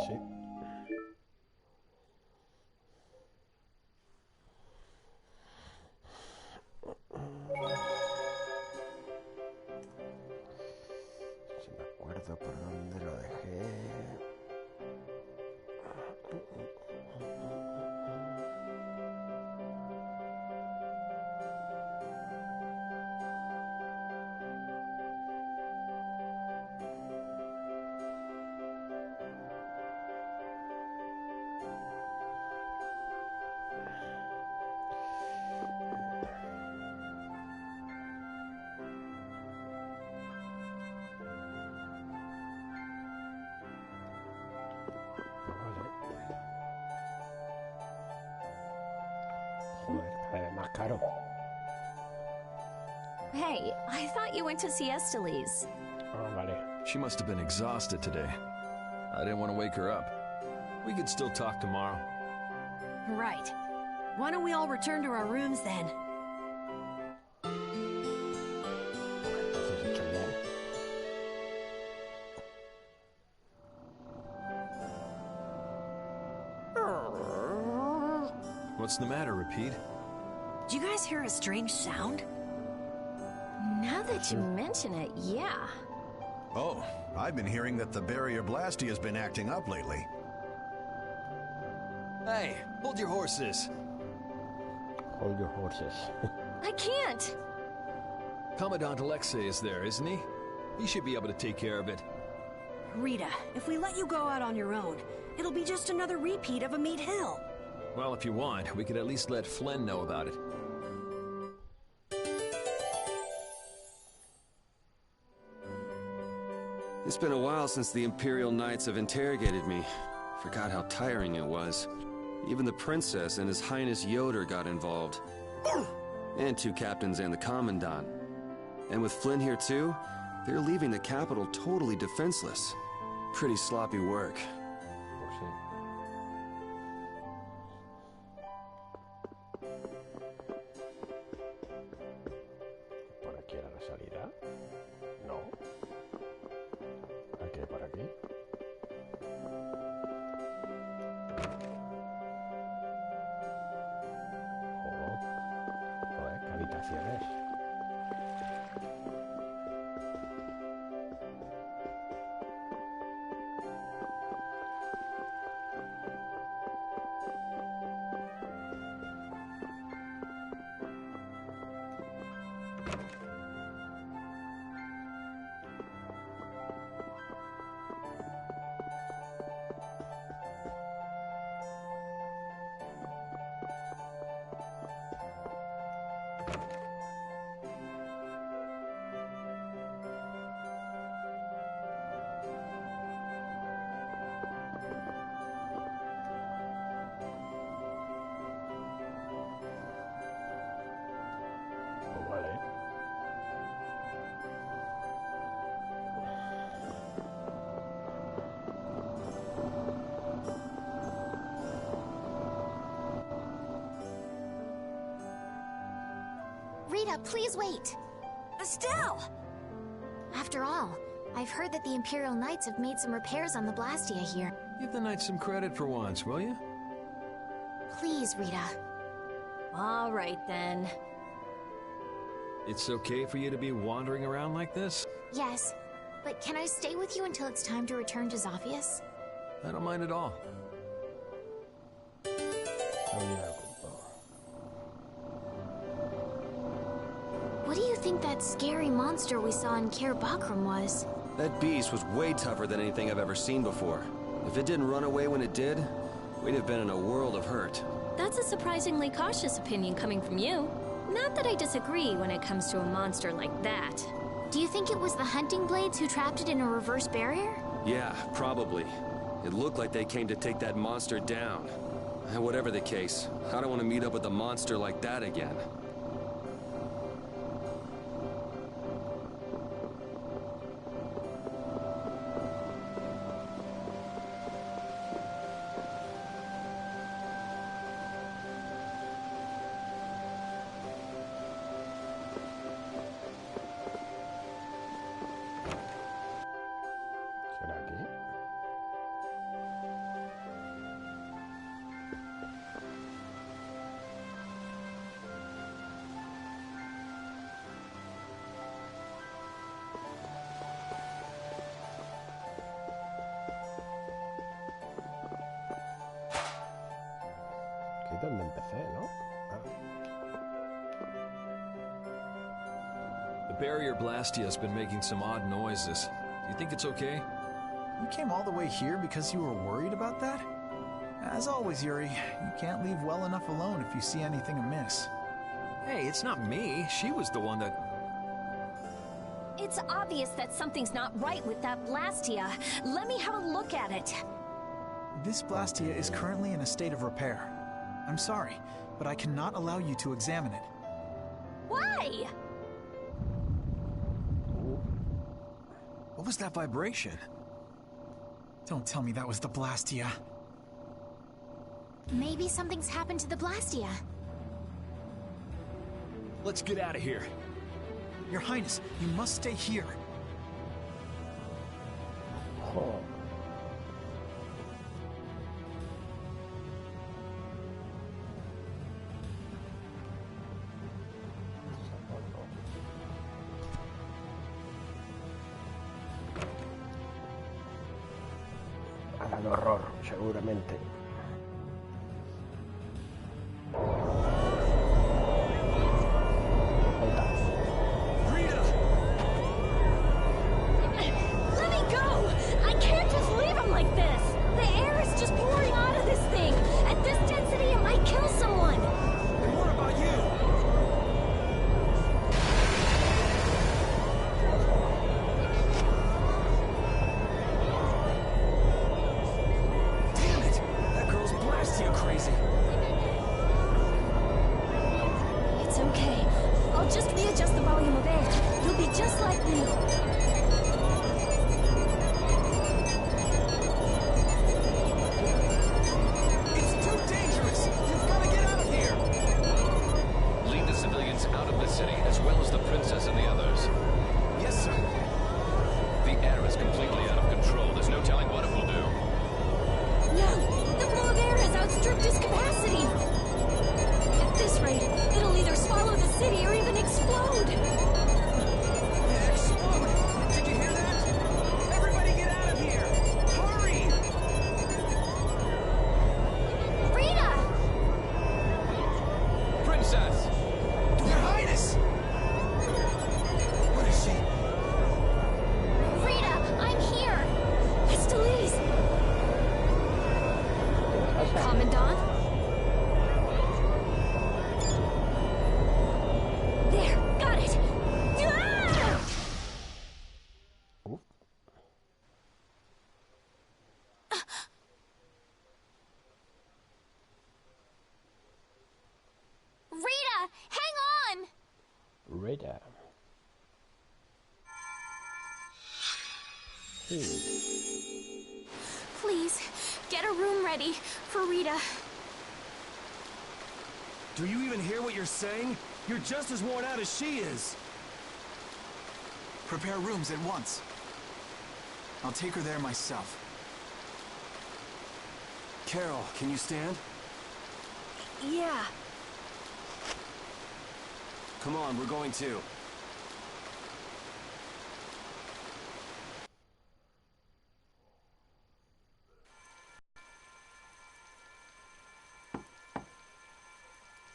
Sí. Si me acuerdo por dónde lo dejé. Joder, cada vez más caro. Hey, I thought you went to siesta, Lise. Ah, vale. She must have been exhausted today. I didn't want to wake her up. We could still talk tomorrow. Right. Why don't we all return to our rooms then? Entonces he hecho bien. What's the matter, Repeat? Did you guys hear a strange sound? Now that you mention it, yeah. Oh, I've been hearing that the barrier blasty has been acting up lately. Hey, hold your horses. Hold your horses. I can't. Commandant Alexei is there, isn't he? He should be able to take care of it. Rita, if we let you go out on your own, it'll be just another repeat of Meat Hill. Well, if you want, we could at least let Flynn know about it. It's been a while since the Imperial Knights have interrogated me. Forgot how tiring it was. Even the Princess and His Highness Yoder got involved. And two captains and the Commandant. And with Flynn here too, they're leaving the capital totally defenseless. Pretty sloppy work. Pues sí. ¿Por aquí era la salida? No. ¿Hay que ir por aquí? Joder, qué habitaciones. Pues vale. Rita, please wait. Estelle! After all, I've heard that the Imperial Knights have made some repairs on the Blastia here. Give the Knights some credit for once, will you? Please, Rita. All right, then. It's okay for you to be wandering around like this? Yes, but can I stay with you until it's time to return to Zophius? I don't mind at all. What do you think that scary monster we saw in Kaer Bakram was? That beast was way tougher than anything I've ever seen before. If it didn't run away when it did, we'd have been in a world of hurt. That's a surprisingly cautious opinion coming from you. Not that I disagree when it comes to a monster like that. Do you think it was the hunting blades who trapped it in a reverse barrier? Yeah, probably. It looked like they came to take that monster down. Whatever the case, I don't want to meet up with a monster like that again. ¿Será aquí? donde empecé, ¿no? The barrier Blastia has been making some odd noises. Do you think it's okay? You came all the way here because you were worried about that? As always, Yuri, you can't leave well enough alone if you see anything amiss. Hey, it's not me. She was the one that... It's obvious that something's not right with that Blastia. Let me have a look at it. This Blastia is currently in a state of repair. I'm sorry, but I cannot allow you to examine it. Why? What was that vibration? Don't tell me that was the Blastia. Maybe something's happened to the Blastia. Let's get out of here. Your Highness, you must stay here. Oh. Al horror, seguramente. Let me go! I can't just leave him like this! The air is just pouring out of this thing! At this density, it might kill someone! And what about you? Damn it! That girl's Blastia crazy. It's okay. I'll just readjust the volume of air. You'll be just like me. It's too dangerous! You've got to get out of here! Lead the civilians out of the city, as well as the princess and the others. Yes, sir. The air is completely out of control. There's no telling what it will do. No! The flow of air has outstripped its capacity! At this rate, it'll either swallow the city or even explode! Explode! Did you hear that? Everybody get out of here! Hurry! Rita! Princess! Your Highness! What is she? Rita, I'm here! Esteliz! Commandant? There, got it! Ah! Rita, hang on! Rita. Please, get a room ready for Rita. Do you even hear what you're saying? You're just as worn out as she is. Prepare rooms at once. I'll take her there myself. Carol, can you stand? Yeah. Come on, we're going too.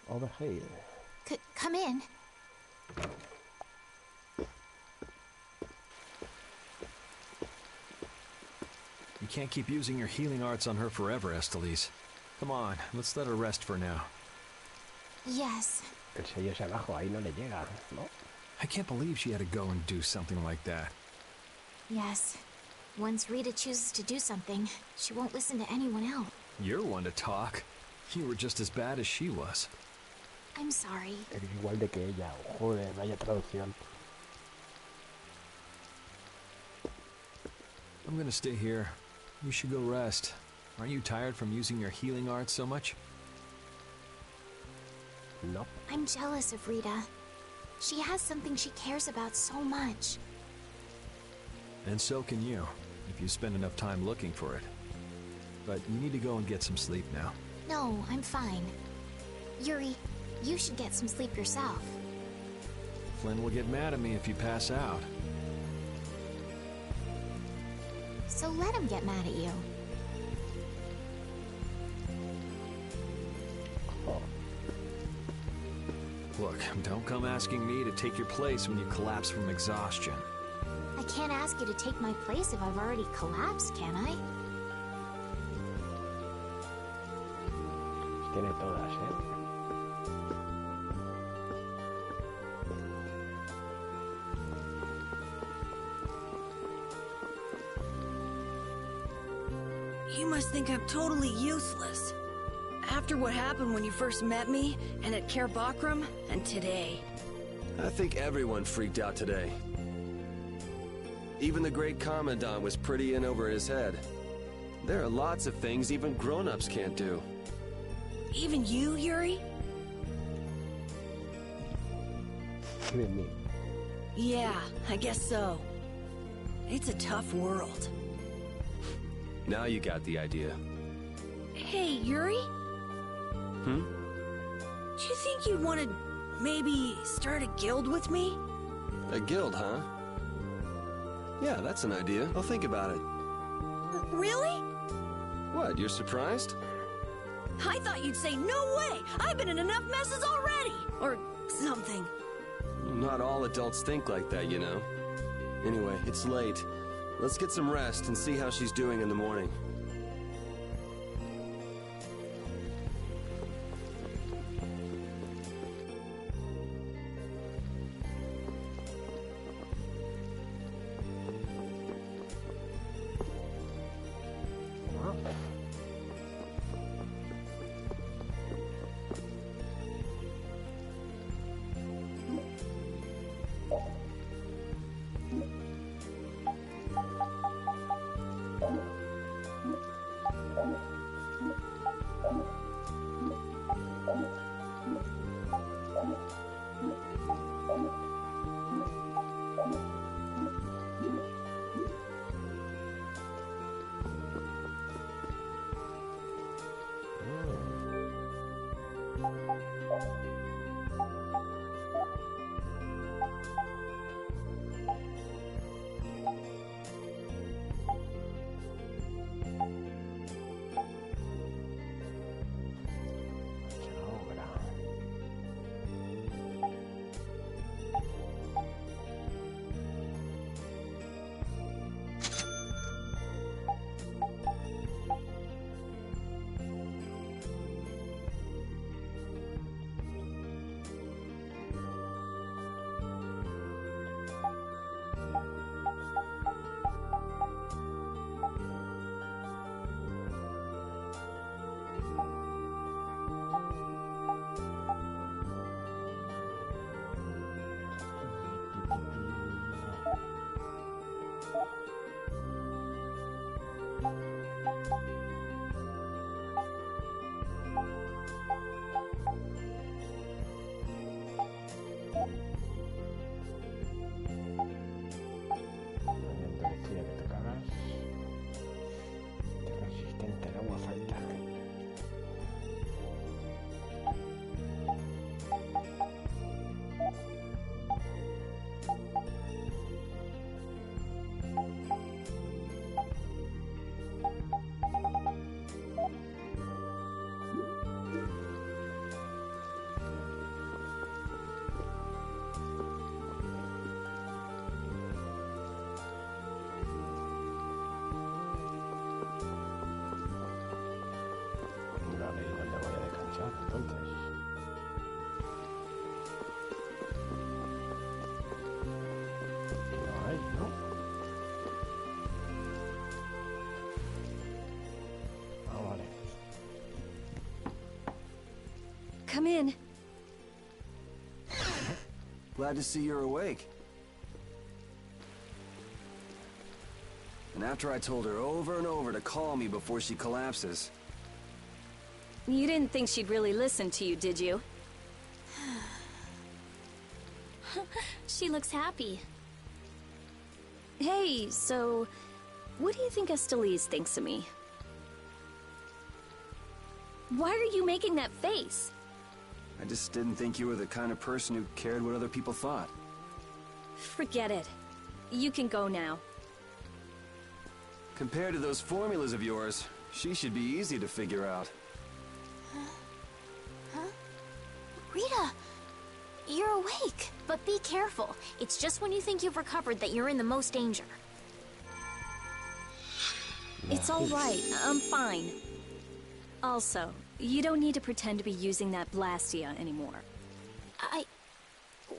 Over here. Come in. You can't keep using your healing arts on her forever, Esteliz. Come on, let's let her rest for now. Yes. El sello es abajo, ahí no le llega, ¿no? I can't believe she had to go and do something like that. Yes. Once Rita chooses to do something, she won't listen to anyone else. You're one to talk. You were just as bad as she was. I'm sorry. Eres igual de que ella. Joder, vaya traducción. I'm gonna stay here. You should go rest. Aren't you tired from using your healing arts so much? No. I'm jealous of Rita. She has something she cares about so much. And so can you, if you spend enough time looking for it. But you need to go and get some sleep now. No, I'm fine. Yuri, you should get some sleep yourself. Flynn will get mad at me if you pass out. So let him get mad at you. Look, don't come asking me to take your place when you collapse from exhaustion. I can't ask you to take my place if I've already collapsed, can I? Tiene todas, ¿eh? You must think I'm totally useless. After what happened when you first met me, and at Care Bakram, and today. I think everyone freaked out today. Even the great Commandant was pretty in over his head. There are lots of things even grown-ups can't do. Even you, Yuri? Even me. Yeah, I guess so. It's a tough world. Now you got the idea. Hey, Yuri? Hmm? Do you think you'd want to maybe start a guild with me? A guild, huh? Yeah, that's an idea. I'll think about it. Really? What, you're surprised? I thought you'd say, no way! I've been in enough messes already! Or something. Not all adults think like that, you know. Anyway, it's late. Let's get some rest and see how she's doing in the morning. Come in. Glad to see you're awake. And after I told her over and over to call me before she collapses. You didn't think she'd really listen to you, did you? She looks happy. Hey, so... what do you think Estelise thinks of me? Why are you making that face? I just didn't think you were the kind of person who cared what other people thought. Forget it. You can go now. Compared to those formulas of yours, she should be easy to figure out. Rita! You're awake, but be careful. It's just when you think you've recovered that you're in the most danger. It's all right. I'm fine. Also, you don't need to pretend to be using that Blastia anymore.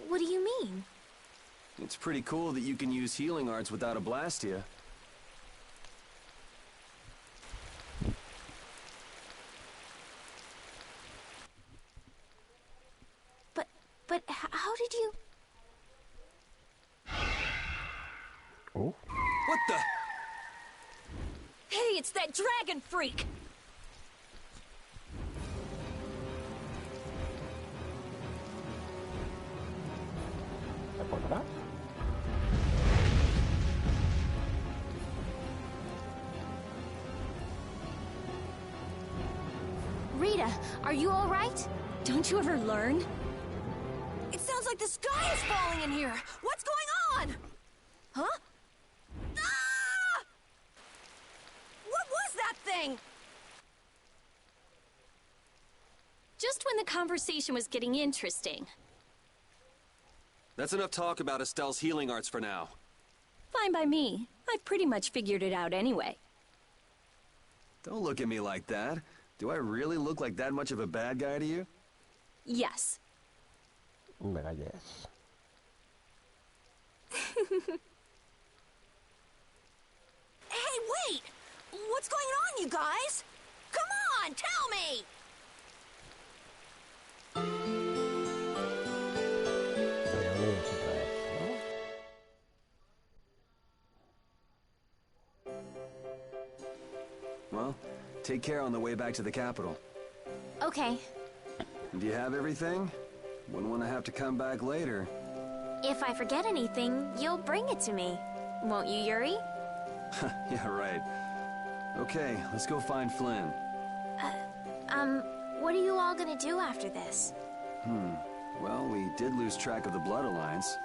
What do you mean? It's pretty cool that you can use healing arts without a Blastia. But how did you... Oh. What the? Hey, it's that dragon freak! ¿Se pondrá? Rita, are you all right? Don't you ever learn? It sounds like the sky is falling in here. What's going on? Huh? Ah! What was that thing? Just when the conversation was getting interesting. That's enough talk about Estelle's healing arts for now. Fine by me. I've pretty much figured it out anyway. Don't look at me like that. Do I really look like that much of a bad guy to you? Yes. Mega yes. Hey, wait! What's going on, you guys? Come on, tell me! Reunirse otra vez, ¿no? Well, take care on the way back to the capital. Okay. Do you have everything? Wouldn't want to have to come back later. If I forget anything, you'll bring it to me. Won't you, Yuri? Yeah, right. Okay, let's go find Flynn. What are you all gonna do after this? Well, we did lose track of the Blood Alliance.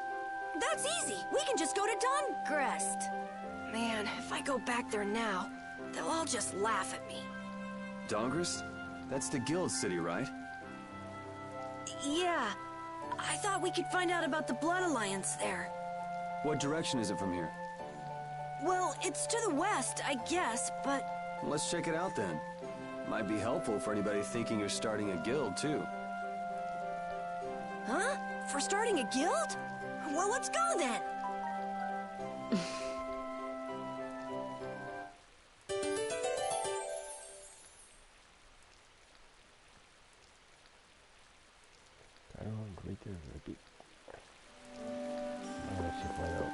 That's easy. We can just go to Dongrest. Man, if I go back there now, they'll all just laugh at me. Dongrest? That's the guild city, right? Yeah. I thought we could find out about the Blood Alliance there. What direction is it from here? Well, it's to the west, I guess, but... Let's check it out then. Might be helpful for anybody thinking you're starting a guild, too. Huh? For starting a guild? Well, let's go then. Claro, Greeter Repeat. A ver si puedo.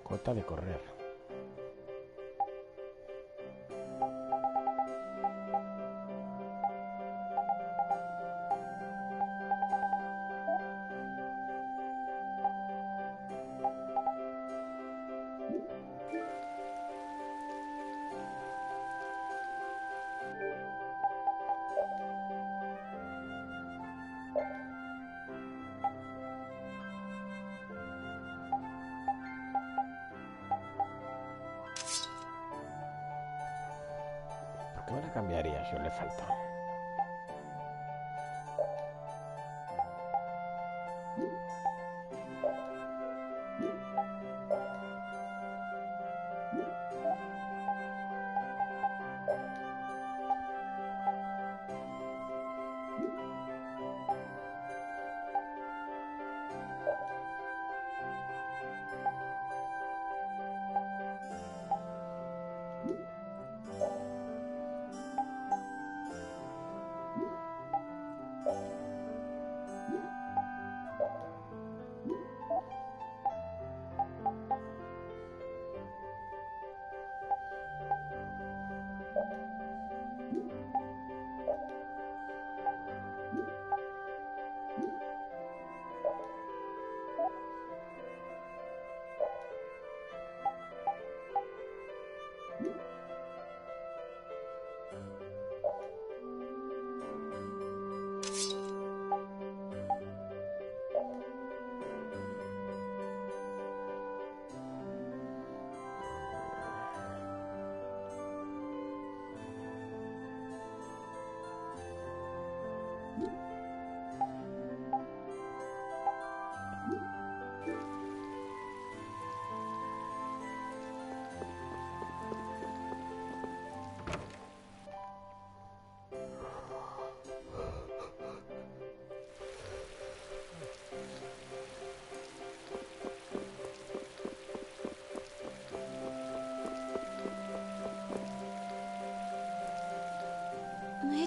Cota de correr. ¿Por qué me la cambiaría si le falta?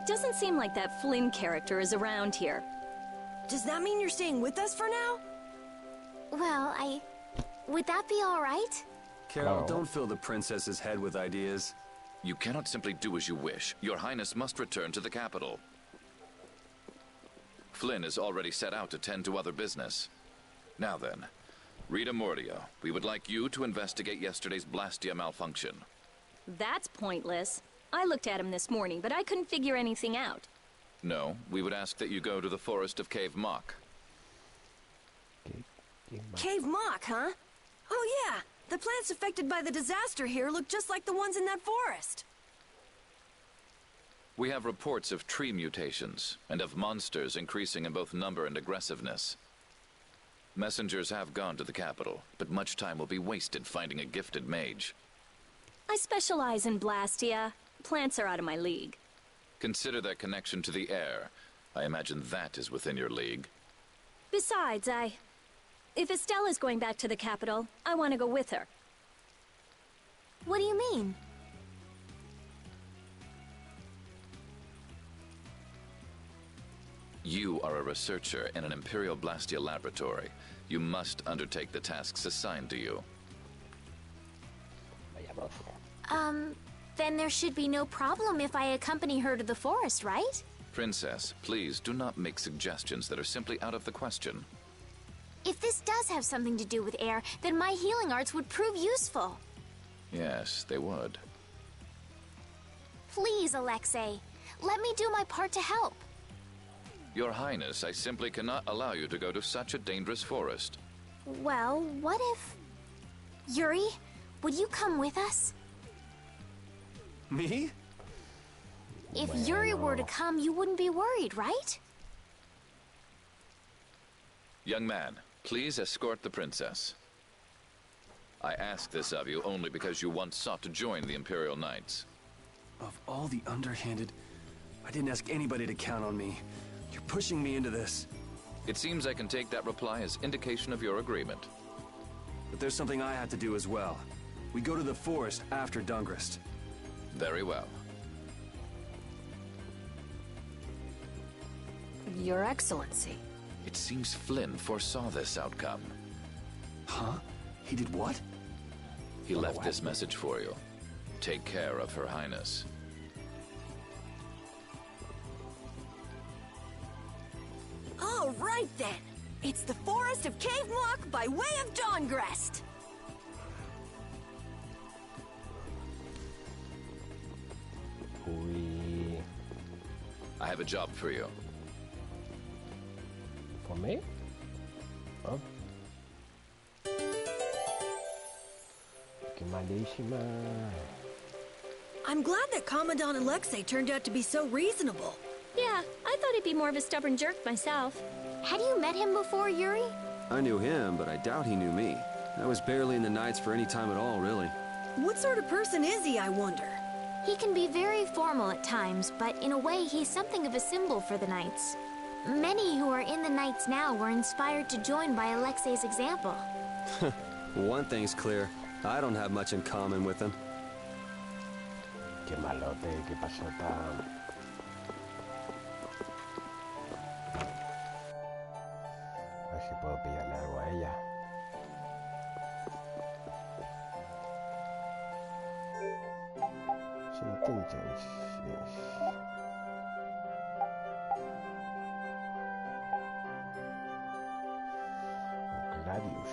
It doesn't seem like that Flynn character is around here. Does that mean you're staying with us for now? Well, would that be all right? Carol, don't fill the princess's head with ideas. You cannot simply do as you wish. Your Highness must return to the capital. Flynn is already set out to tend to other business. Now then, Rita Mordia, we would like you to investigate yesterday's Blastia malfunction. That's pointless. I looked at him this morning, but I couldn't figure anything out. No, we would ask that you go to the forest of Cave Mock. Cave Mock, huh? Oh yeah, the plants affected by the disaster here look just like the ones in that forest. We have reports of tree mutations, and of monsters increasing in both number and aggressiveness. Messengers have gone to the capital, but much time will be wasted finding a gifted mage. I specialize in Blastia. Plants are out of my league. Consider their connection to the air. I imagine that is within your league. Besides, if Estella's going back to the capital, I want to go with her. What do you mean? You are a researcher in an Imperial Blastia laboratory. You must undertake the tasks assigned to you. Then there should be no problem if I accompany her to the forest, right? Princess, please do not make suggestions that are simply out of the question. If this does have something to do with air, then my healing arts would prove useful. Yes, they would. Please, Alexei, let me do my part to help. Your Highness, I simply cannot allow you to go to such a dangerous forest. Well, what if... Yuri, would you come with us? Me? If Yuri were to come, you wouldn't be worried, right? Young man, please escort the princess. I ask this of you only because you once sought to join the Imperial Knights. Of all the underhanded... I didn't ask anybody to count on me. You're pushing me into this. It seems I can take that reply as indication of your agreement. But there's something I have to do as well. We go to the forest after Dungrist. Very well. Your Excellency. It seems Flynn foresaw this outcome. Huh? He did what? He left this message for you. Take care of Her Highness. All right then. It's the forest of Cave Mock by way of Dawngrest. I have a job for you. For me? Oh. Qué malísima. I'm glad that Commandant Alexei turned out to be so reasonable. Yeah, I thought he'd be more of a stubborn jerk myself. Had you met him before, Yuri? I knew him, but I doubt he knew me. I was barely in the Knights for any time at all, really. What sort of person is he, I wonder? He can be very formal at times, but in a way he's something of a symbol for the Knights. Many who are in the Knights now were inspired to join by Alexei's example. One thing's clear. I don't have much in common with him. Qué malote, qué pasota. A ver si puedo pillarle algo a ella. Entonces... Gladius.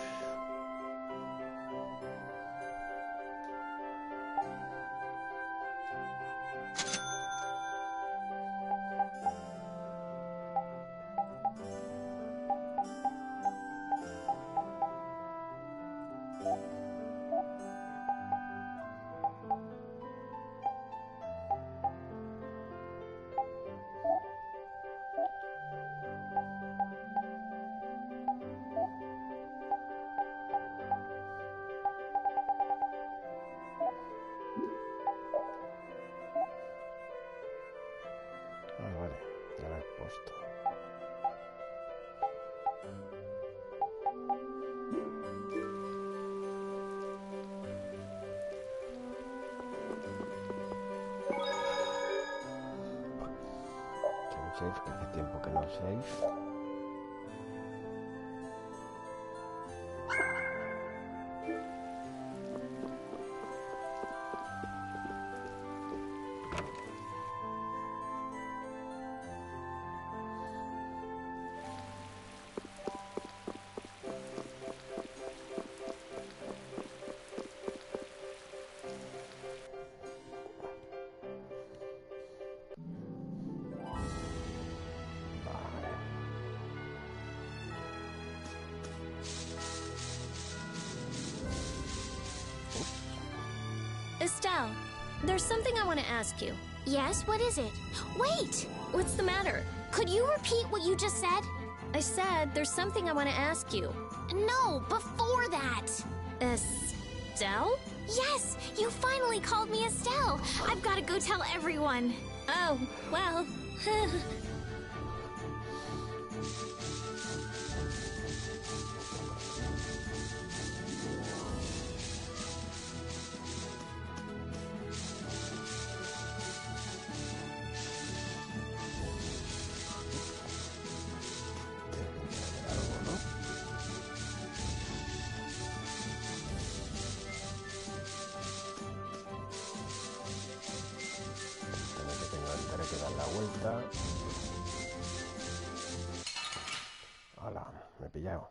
Vale, ya la he puesto. save, que hace tiempo que no save. Estelle, there's something I want to ask you. Yes, what is it? Wait! What's the matter? Could you repeat what you just said? I said there's something I want to ask you. No, before that! Estelle? Yes, you finally called me Estelle. I've got to go tell everyone. Oh, well. Tendré que dar la vuelta. Hola, me he pillado.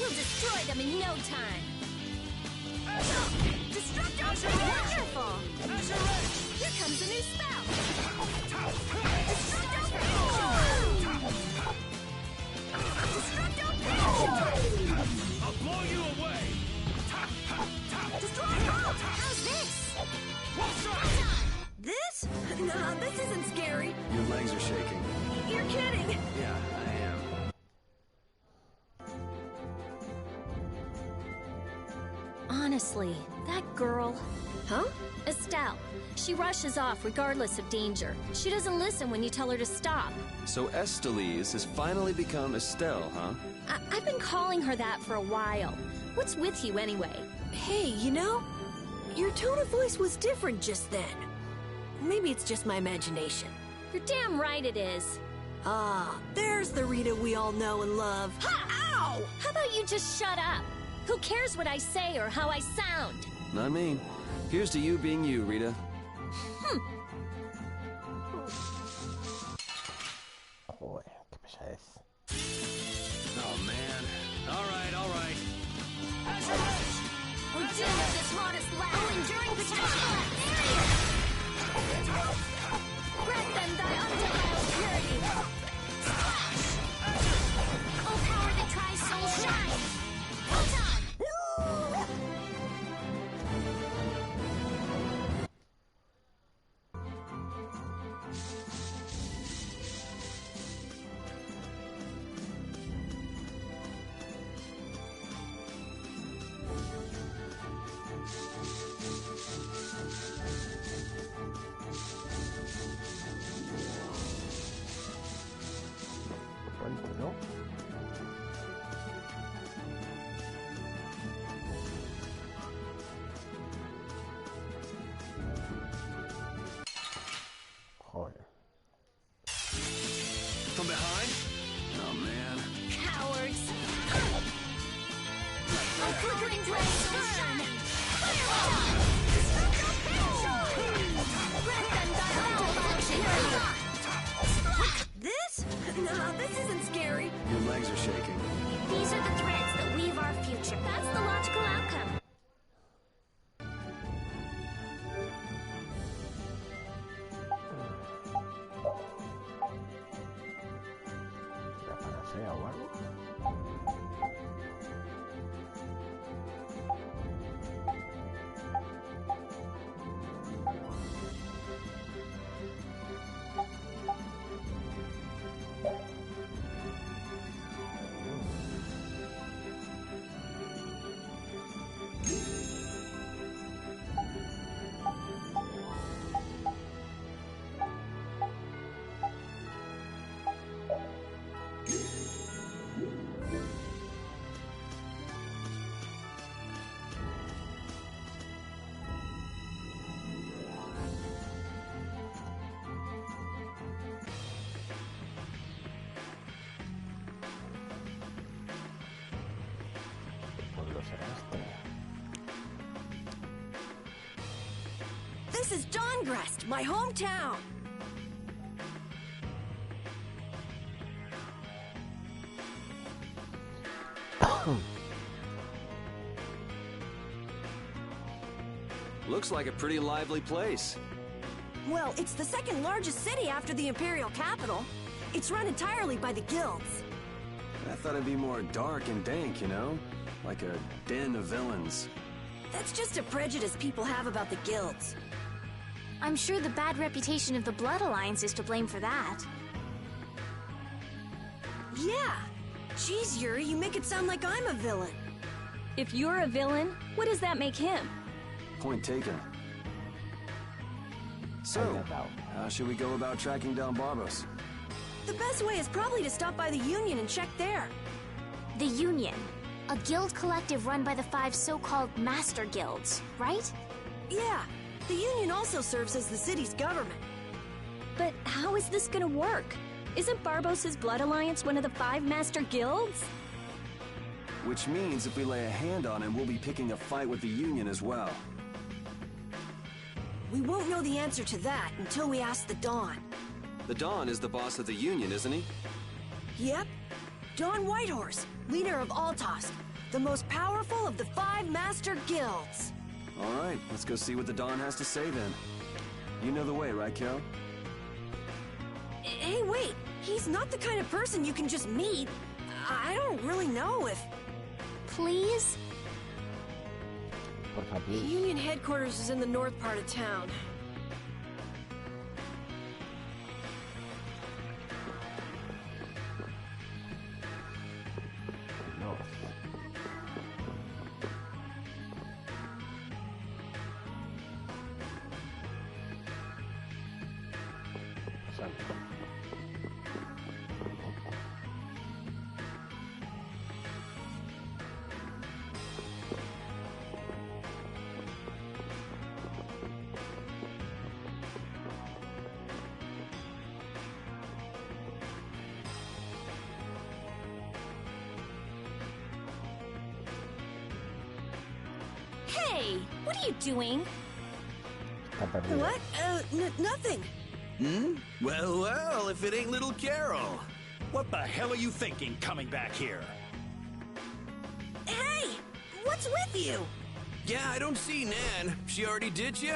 We'll destroy them in no time. Destructo! Wonderful! Here comes a new spell. Destructo! Destructo! I'll blow you away! Destructo! How's this? This? No, this isn't scary. Your legs are shaking. You're kidding. Yeah, I am. Honestly, that girl... Huh? Estelle. She rushes off regardless of danger. She doesn't listen when you tell her to stop. So Estelise has finally become Estelle, huh? I've been calling her that for a while. What's with you anyway? Hey, you know, your tone of voice was different just then. Maybe it's just my imagination. You're damn right it is. Ah, there's the Rita we all know and love. Ha! Ow! How about you just shut up? Who cares what I say or how I sound? Not me. Here's to you being you, Rita. Joder, qué pesadez. Oh, man. All right. We're doomed to this modest lab. Enduring potential. Grant them thy undefiled purity. Oh, power that tries soul shine. Photon! Puente, ¿no? Joder. From behind? Oh, man. Cowards! A flickering blaze burn! Grant them thy undefiled purity! This? No, this isn't scary. Your legs are shaking. These are the threads that weave our future. That's the logical outcome. ¿La panacea o algo? será este? This is Dongrest, my hometown. Looks like a pretty lively place. Well, it's the second largest city after the Imperial capital. It's run entirely by the guilds. I thought it'd be more dark and dank, you know? Like a den of villains. That's just a prejudice people have about the guilds. I'm sure the bad reputation of the Blood Alliance is to blame for that. Yeah. Jeez, Yuri, you make it sound like I'm a villain. If you're a villain, what does that make him? Point taken. So, how should we go about tracking down Barbos? The best way is probably to stop by the Union and check there. The Union, a guild collective run by the 5 so-called Master Guilds, right? Yeah. The Union also serves as the city's government. But how is this gonna work? Isn't Barbos' Blood Alliance one of the 5 Master Guilds? Which means if we lay a hand on him, we'll be picking a fight with the Union as well. We won't know the answer to that until we ask the Dawn. The Dawn is the boss of the Union, isn't he? Yep. Dawn Whitehorse, leader of Altost, the most powerful of the 5 Master Guilds. All right, let's go see what the Dawn has to say then. You know the way, right, Carol? Hey, wait. He's not the kind of person you can just meet. I don't really know if... Please? Porfa, please. Union headquarters is in the north part of town. No. Sale. Hey, what are you doing? Está perdido. What? Nothing. Hmm? Well, well, if it ain't little Carol. What the hell are you thinking coming back here? Hey! What's with you? Yeah, I don't see Nan. She already did you?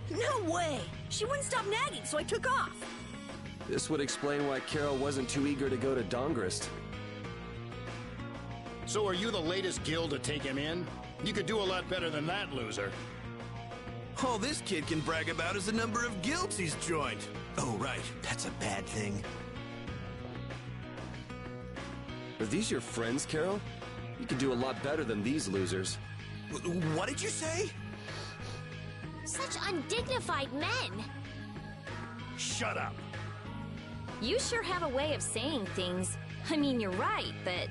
No way! She wouldn't stop nagging, so I took off. This would explain why Carol wasn't too eager to go to Dongrest. So are you the latest guild to take him in? You could do a lot better than that, loser. All this kid can brag about is the number of guilds he's joined. Oh, right. That's a bad thing. Are these your friends, Carol? You can do a lot better than these losers. What did you say? Such undignified men! Shut up! You sure have a way of saying things. I mean, you're right, but...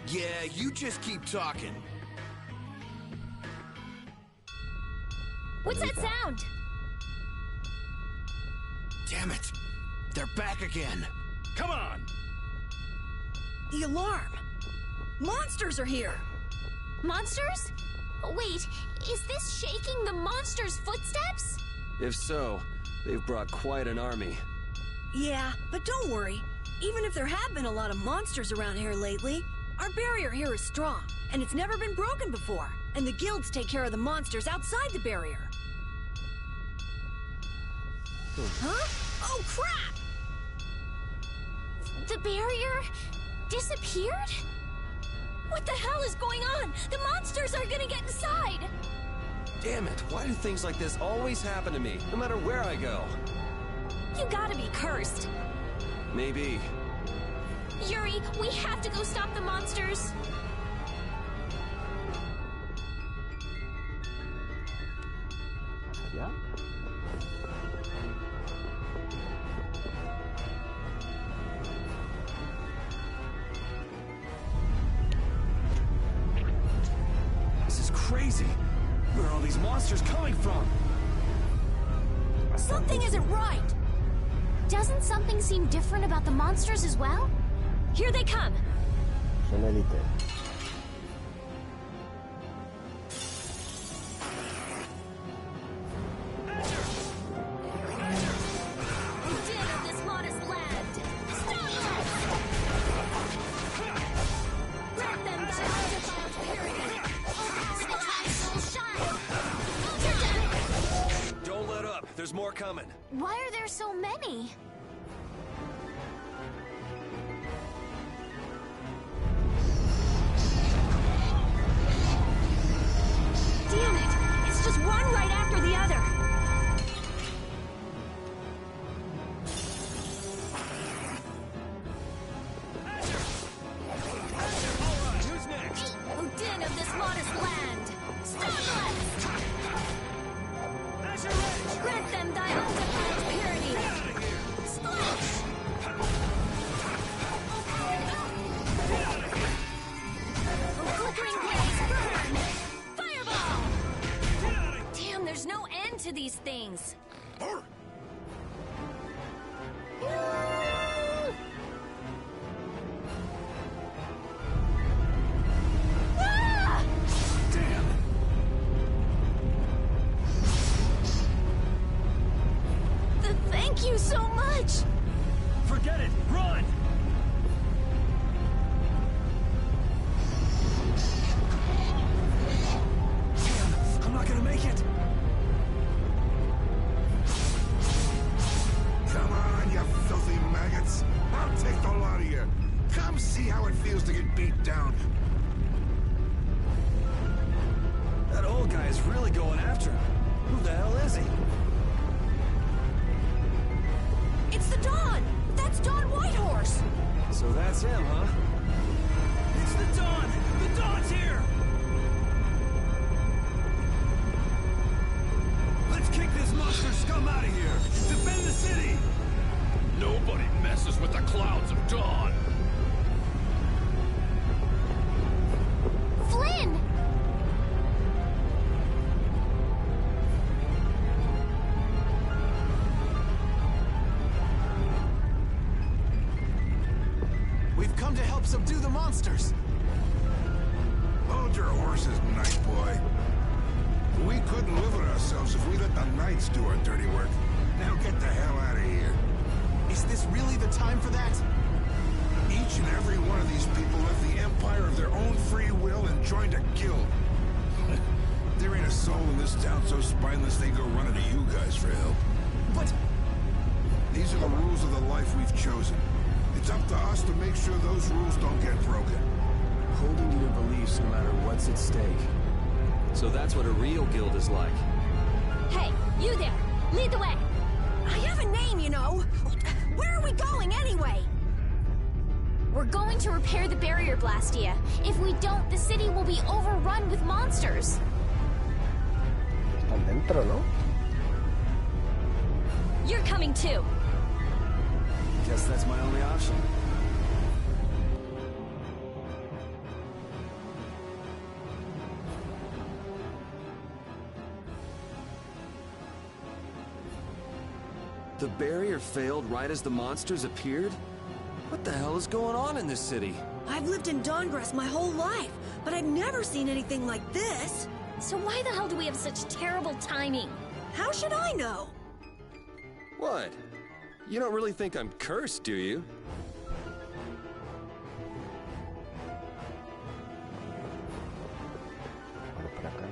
Yeah, you just keep talking. What's that sound? Damn it. They're back again. Come on! The alarm! Monsters are here! Monsters? Wait, is this shaking the monsters' footsteps? If so, they've brought quite an army. Yeah, but don't worry. Even if there have been a lot of monsters around here lately, our barrier here is strong, and it's never been broken before. And the guilds take care of the monsters outside the barrier. Huh? Oh, crap! The barrier disappeared? What the hell is going on? The monsters are gonna get inside! Damn it, why do things like this always happen to me, no matter where I go? You gotta be cursed. Maybe. Yuri, we have to go stop the monsters. ¿Ya? This is crazy. Where are all these monsters coming from? Something isn't right! Doesn't something seem different about the monsters as well? Here they come. Son élite. more coming. Why are there so many? Damn it! It's just one right after the other. Who's next? Udin of this modest land. Starblast! Grant them thy undefiled purity. Splash! Flickering blaze, burn! Fireball! Damn, there's no end to these things. Ah! Thank you so much! Forget it! Run! Damn, I'm not gonna make it! Come on, you filthy maggots! I'll take the lot of you! Come see how it feels to get beat down! That old guy is really going after him. Who the hell is he? It's the Dawn! That's Dawn Whitehorse! So that's him, huh? It's the Dawn! The Dawn's here! Let's kick this monster scum out of here! Defend the city! Nobody messes with the clouds of dawn. Flynn! We've come to help subdue the monsters. Hold your horses, Night Boy. We couldn't live with ourselves if we let the Knights do our dirty work. Now get the hell out of here. Is this really the time for that? Each and every one of these people left the Empire of their own free will and joined a guild. There ain't a soul in this town so spineless they go running to you guys for help. But These are the rules of the life we've chosen. It's up to us to make sure those rules don't get broken. Holding to your beliefs no matter what's at stake. So that's what a real guild is like. Hey, you there! Lead the way! I have a name, you know. Where are we going, anyway? We're going to repair the barrier Blastia. If we don't, the city will be overrun with monsters. Están dentro, ¿no? You're coming too! Guess that's my only option. The barrier failed right as the monsters appeared? What the hell is going on in this city? I've lived in Dawngrass my whole life, but I've never seen anything like this. So why the hell do we have such terrible timing? How should I know? What? You don't really think I'm cursed, do you? Ahora para acá.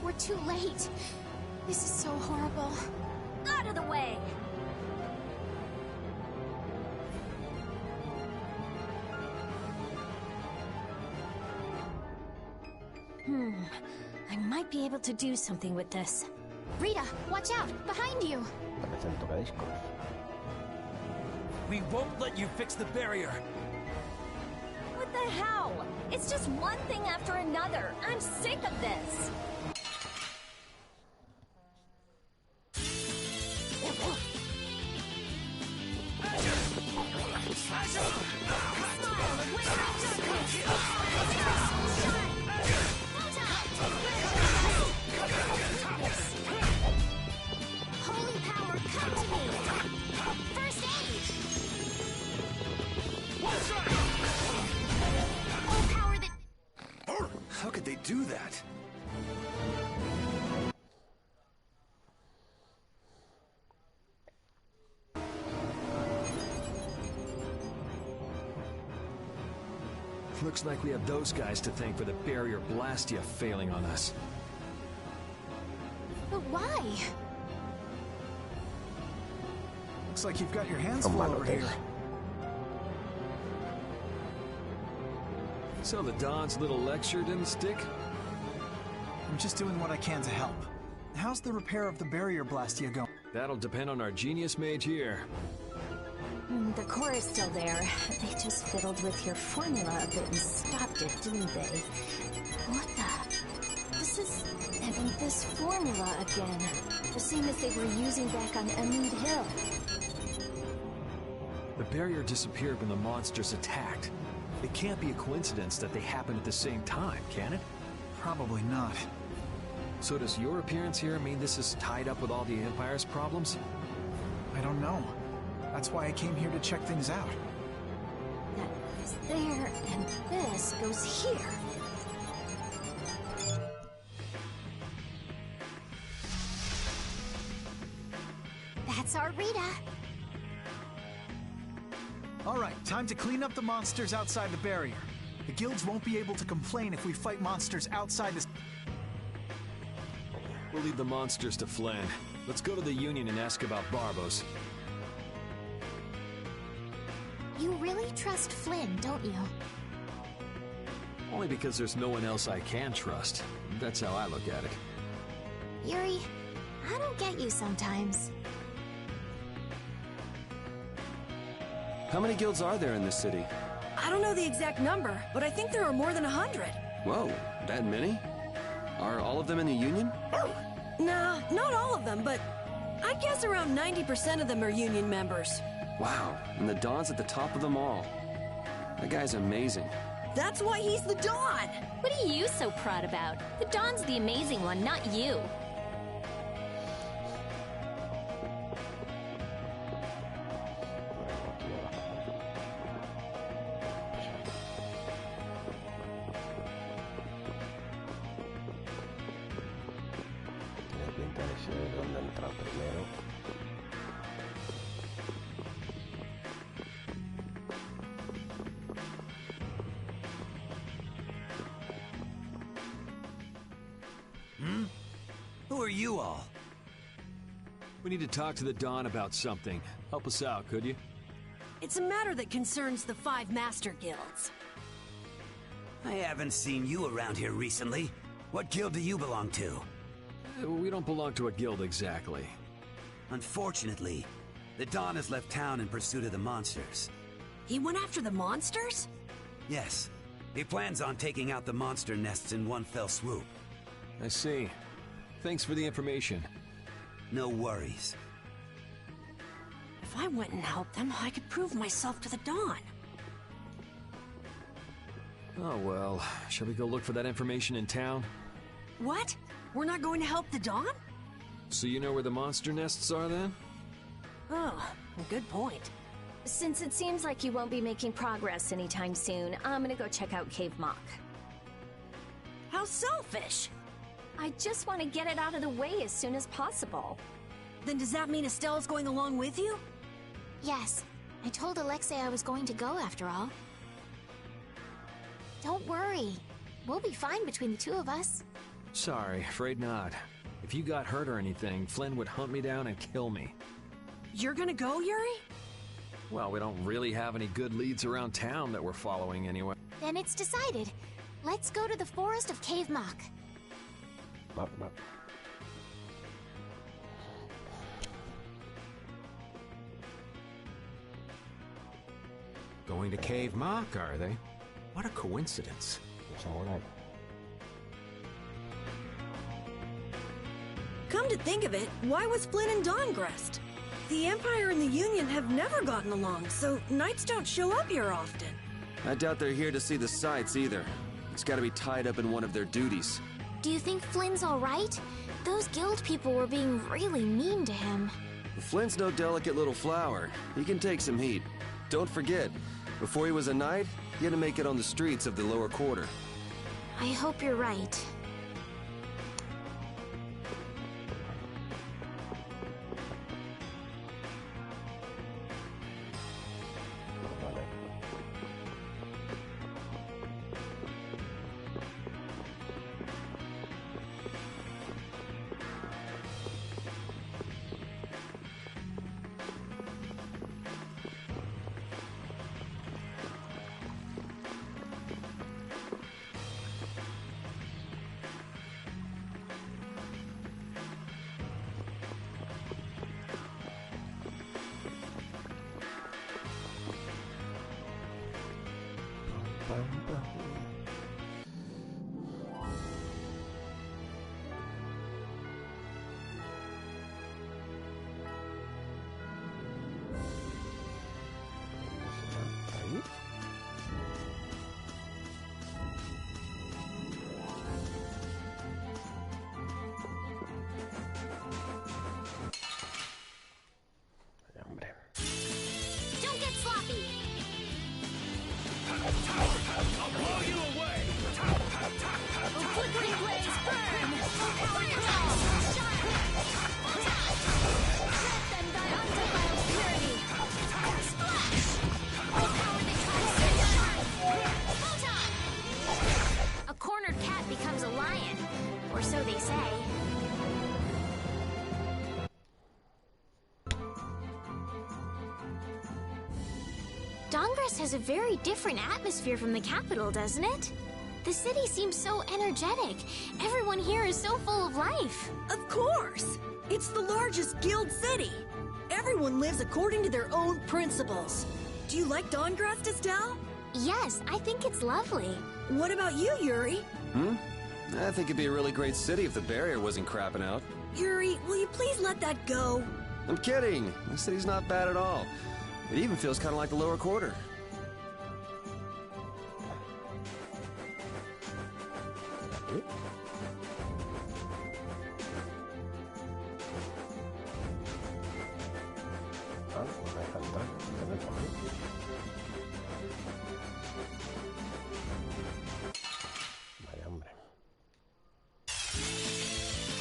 We're too late. This is so horrible. Out of the way! I might be able to do something with this. Rita, watch out! Behind you! Parece el tocadiscos. We won't let you fix the barrier. What the hell? It's just one thing after another. I'm sick of this. Holy power, come to me! First aid! Oh, power that... How could they do that? Looks like we have those guys to thank for the barrier Blastia failing on us. But why? Looks like you've got your hands full over here. So the Don's little lecture didn't stick? I'm just doing what I can to help. How's the repair of the barrier Blastia going? That'll depend on our genius mage here. The core is still there. They just fiddled with your formula a bit and stopped it, didn't they? What the? This is... this formula again. The same as they were using back on Amid Hill. The barrier disappeared when the monsters attacked. It can't be a coincidence that they happened at the same time, can it? Probably not. So does your appearance here mean this is tied up with all the Empire's problems? I don't know. That's why I came here to check things out. That goes there, and this goes here. That's our Rita. All right, time to clean up the monsters outside the barrier. The guilds won't be able to complain if we fight monsters outside this... We'll leave the monsters to Flynn. Let's go to the Union and ask about Barbos. You really trust Flynn, don't you? Only because there's no one else I can trust. That's how I look at it. Yuri, I don't get you sometimes. How many guilds are there in this city? I don't know the exact number, but I think there are more than 100. Whoa, that many? Are all of them in the Union? Nah, not all of them, but I'd guess around 90% of them are Union members. Wow, and the Don's at the top of them all. That guy's amazing. That's why he's the Dawn! What are you so proud about? The Dawn's the amazing one, not you. sé dónde entrar primero. Who are you all? We need to talk to the Dawn about something. Help us out, could you? It's a matter that concerns the 5 Master Guilds. I haven't seen you around here recently. What guild do you belong to? We don't belong to a guild exactly. Unfortunately, the Dawn has left town in pursuit of the monsters. He went after the monsters? Yes. He plans on taking out the monster nests in one fell swoop. I see. Thanks for the information. No worries. If I went and helped them, I could prove myself to the Dawn. Oh well, shall we go look for that information in town? What? We're not going to help the Dawn? So you know where the monster nests are then? Oh, good point. Since it seems like you won't be making progress anytime soon, I'm gonna go check out Cave Mock. How selfish! I just want to get it out of the way as soon as possible. Then does that mean Estelle's going along with you? Yes. I told Alexei I was going to go after all. Don't worry. We'll be fine between the two of us. Sorry, afraid not. If you got hurt or anything, Flynn would hunt me down and kill me. You're gonna go, Yuri? Well, we don't really have any good leads around town that we're following anyway. Then it's decided. Let's go to the forest of Cave Mock. Going to Cave Mock, are they? What a coincidence. Come to think of it, why was Flynn and Dawngrest? The Empire and the Union have never gotten along, so knights don't show up here often. I doubt they're here to see the sights either. It's gotta be tied up in one of their duties. Do you think Flynn's alright? Those guild people were being really mean to him. Flynn's no delicate little flower. He can take some heat. Don't forget, before he was a knight, he had to make it on the streets of the lower quarter. I hope you're right. Don't get sloppy! I'll blow you away! Flickering blaze, burn! Fire ball! Shine! Let them thy undefiled purity! Splash! Oh, power they try to photon! A cornered cat becomes a lion, or so they say. Dawngrest has a very different atmosphere from the capital, doesn't it? The city seems so energetic. Everyone here is so full of life. Of course! It's the largest guild city. Everyone lives according to their own principles. Do you like Dawngrest, Estelle? Yes, I think it's lovely. What about you, Yuri? I think it'd be a really great city if the barrier wasn't crapping out. Yuri, will you please let that go? I'm kidding. The city's not bad at all. It even feels kind of like the lower quarter.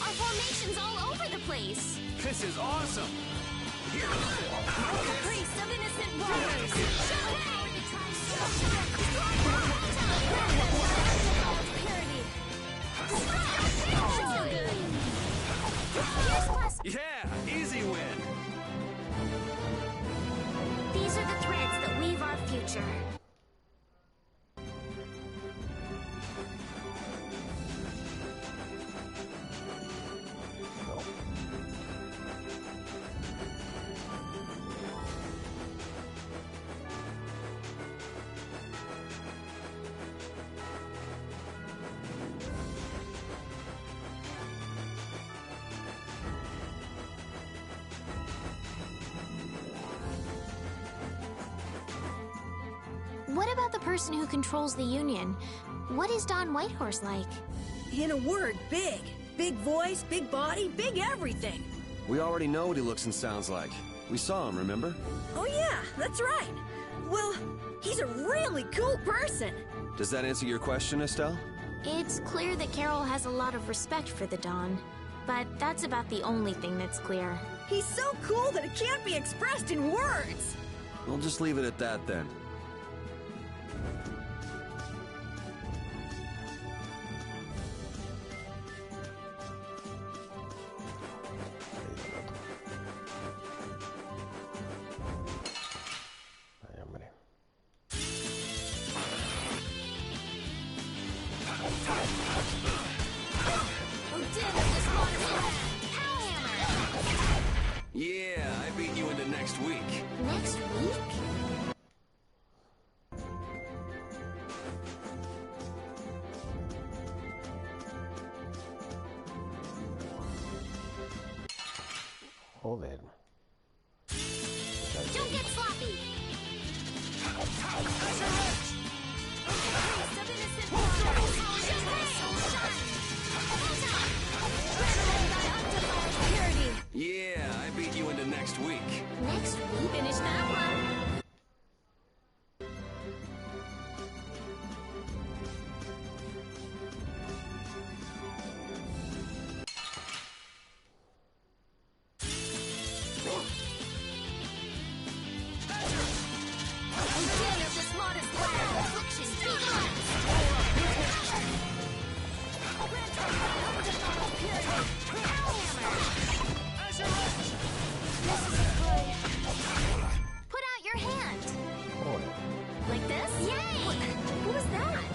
Our formation's all over the the place. This is awesome! The priest of innocent waters. Yeah, easy win! These are the threads that weave our future. What about the person who controls the Union? What is Don Whitehorse like? In a word, big. Big voice, big body, big everything. We already know what he looks and sounds like. We saw him, remember? Oh yeah, that's right. Well, he's a really cool person. Does that answer your question, Estelle? It's clear that Carol has a lot of respect for the Dawn, but that's about the only thing that's clear. He's so cool that it can't be expressed in words. We'll just leave it at that then. Yeah, I beat you into next week. Next week? Joder. Don't get sloppy! Yeah, I beat you into next week. Next week? Finish that one. Put out your hand. Like this? Yay! What was that?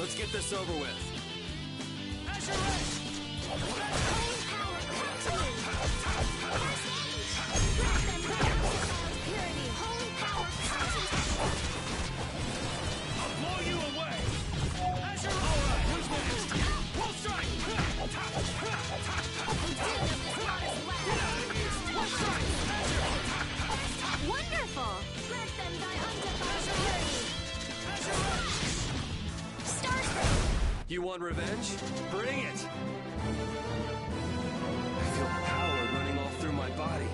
Let's get this over with. I'll blow you away. All right. You want revenge? Bring it! I feel power running all through my body.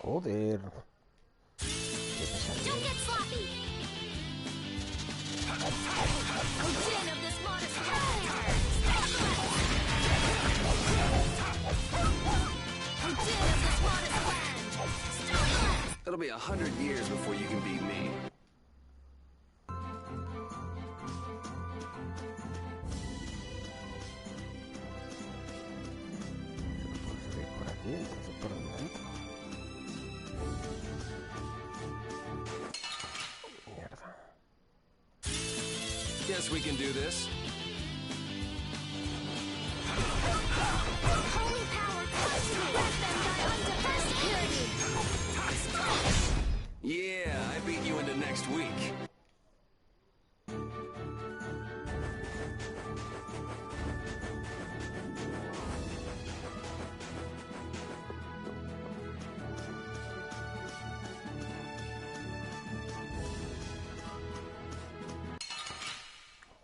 Joder. Don't get sloppy! Odin of this modest land! Odin of this modest land! It'll be 100 years before you can beat me. Por aquí, entonces por dónde entro. Mierda. Guess we can do this. Holy power comes to let them die unto first purity! Yeah, I beat you into next week.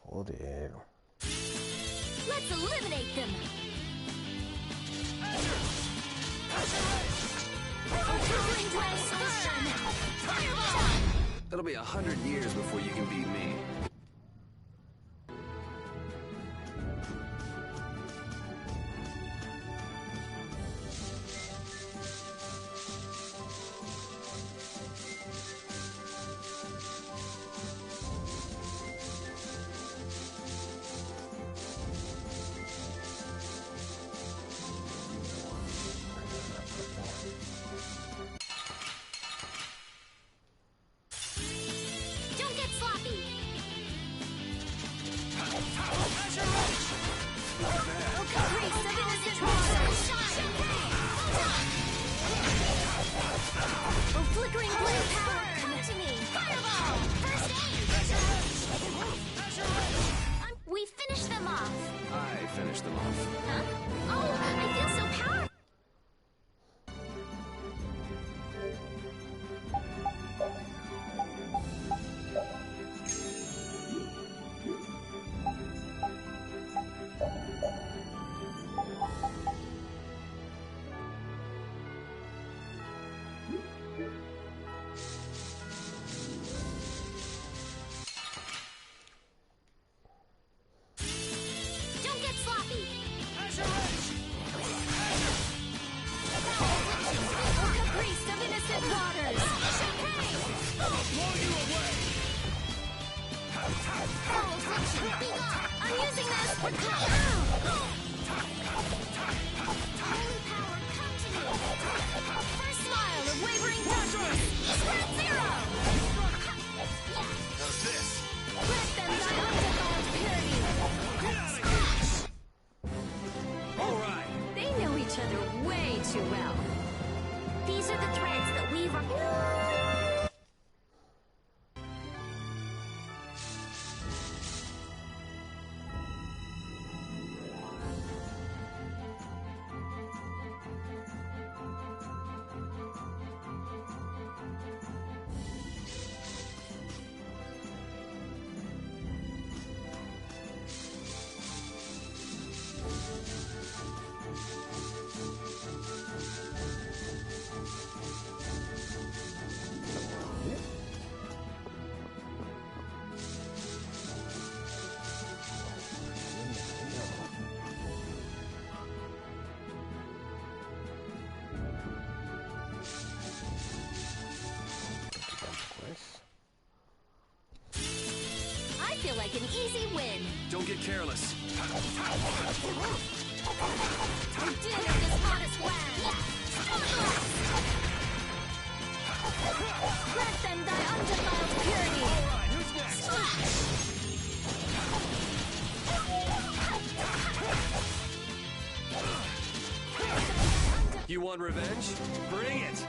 Joder. Let's eliminate them! Quivering blaze burn! Fireball! It'll be 100 years before you can beat me. Don't get sloppy! Oh, caprice of innocent water! Champagne! Oh, flickering blue power, come to me! Fireball! First aid! We finished them off! I finished them off. Huh? Oh, I feel so powerful! Don't get sloppy! Oh, caprice of innocent waters! Champagne! Blow you away! Oh, affliction, be gone! I'm using this! Holy power, come to me! First smile of wavering darkness! Spread zero! How's this? Let them die undefiled purity! All right. They know each other way too well. These are the threads that weave our... I feel like an easy win. Don't get careless. Odin of this modest land. Let them die undefiled purity. All right, who's next? You want revenge? Bring it!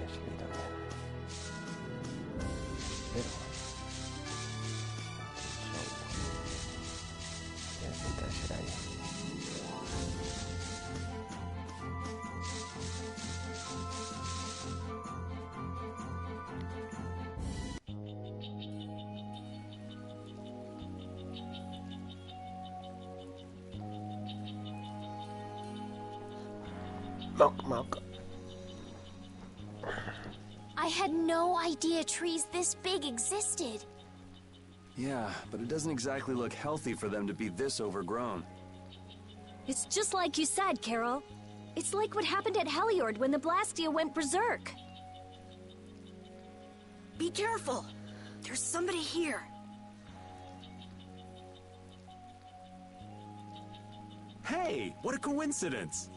seguir también. Pero... Tiene pinta de ser ahí. Knock. I had no idea trees this big existed. Yeah, but it doesn't exactly look healthy for them to be this overgrown. It's just like you said, Carol. It's like what happened at Heliord when the Blastia went berserk. Be careful. There's somebody here. Hey, what a coincidence!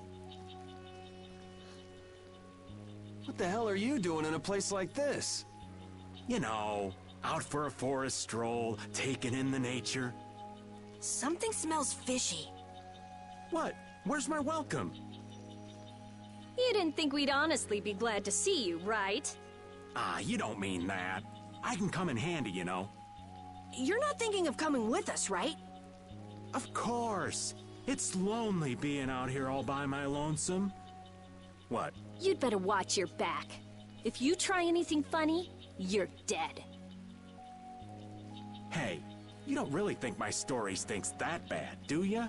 What the hell are you doing in a place like this? You know, out for a forest stroll, taking in the nature. Something smells fishy. What? Where's my welcome? You didn't think we'd honestly be glad to see you, right? Ah, you don't mean that. I can come in handy, you know. You're not thinking of coming with us, right? Of course. It's lonely being out here all by my lonesome. What? You'd better watch your back. If you try anything funny, you're dead. Hey, you don't really think my story stinks that bad, do ya?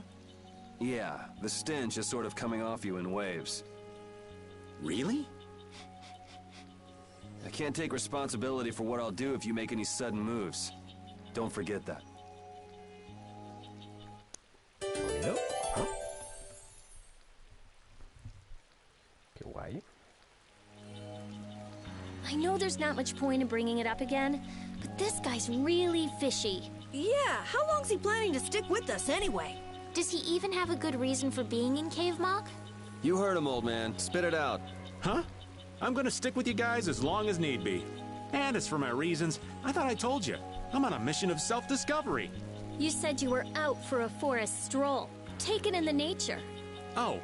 Yeah, the stench is sort of coming off you in waves. Really? I can't take responsibility for what I'll do if you make any sudden moves. Don't forget that. Oído. ¿Ah? Qué guay. I know there's not much point in bringing it up again, but this guy's really fishy. Yeah, how long's he planning to stick with us anyway? Does he even have a good reason for being in Cave Mock? You heard him, old man. Spit it out. Huh? I'm gonna stick with you guys as long as need be. And as for my reasons, I thought I told you. I'm on a mission of self-discovery. You said you were out for a forest stroll, taken in the nature. Oh,